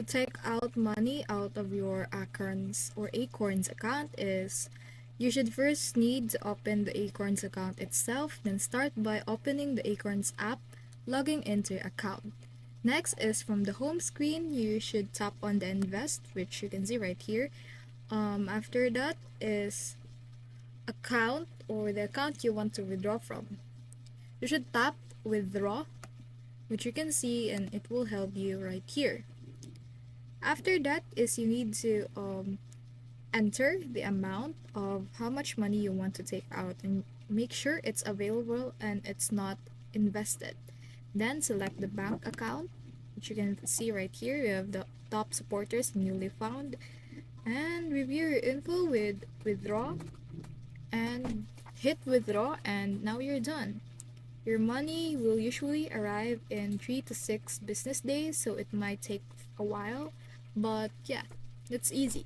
to take out money out of your Acorns account is you should first need to open the Acorns account itself, then start by opening the Acorns app, logging into your account. Next is from the home screen, you should tap on the invest, which you can see right here. After that is account or the account you want to withdraw from. You should tap withdraw, which you can see, and it will help you right here. After that is you need to enter the amount of how much money you want to take out and make sure it's available and it's not invested. Then select the bank account, which you can see right here. You have the top supporters newly found, and review your info with withdraw and hit withdraw, and now you're done. Your money will usually arrive in 3 to 6 business days, so it might take a while, but yeah, it's easy.